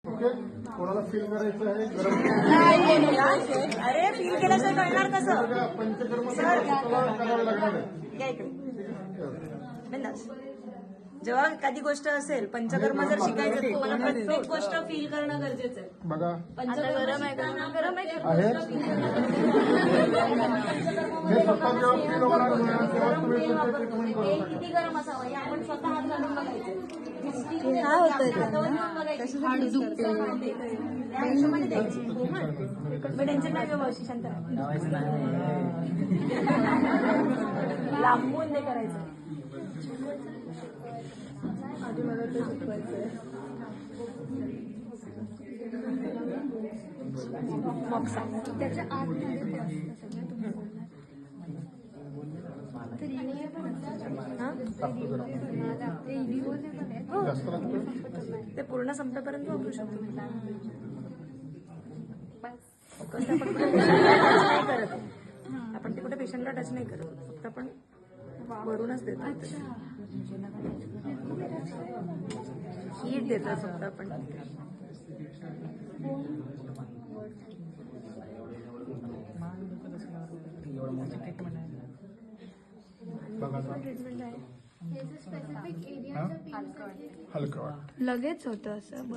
Okay, कोणाला feel करायचं आहे गरम अरे फील केल्याशिवाय कळणार कसं? पंचकर्म करावं लागणार आहे. या इकडे बिंदास. जेव्हा एखादी गोष्ट असेल, पंचकर्म जर शिकायचं तर तुम्हाला प्रत्येक गोष्ट फील करणं गरजेचं आहे. बघा पंचकर्म गरम आहे गरम आहे आहे हे स्वतः जेव्हा फील होणार नाही, तेव्हा तुम्ही तुमचे ट्रीटमेंट करू तेल शकता. किती गरम असावं हे आपण स्वतः हात घालून बघायचं. काय होतंय हातावर घेऊन बघायचं. हाड दुखते. त्या हिशोबाने द्यायची. मी टेन्शन नाही घेऊ मावशी, शांत राहा. लांबून ते करायचं. आधी मला ते शिकवायचंय. मॉक्सा त्याच्या आतमध्ये ते असतं सगळं तुम्ही बोललात. तर रिओले पण असतात. जास्त लागतं. ते पूर्ण संपेपर्यंत वापरू शकतो. कसं आपण कुठे पेशंटला टच नाही करत. आपण ते कुठे पेशंटला टच नाही करत. फक्त आपण वरूनच देतो. हीट देतो फक्त आपण. बघा ट्रीटमेंट आहे हलकं वाटतं. लगेच होतं असं.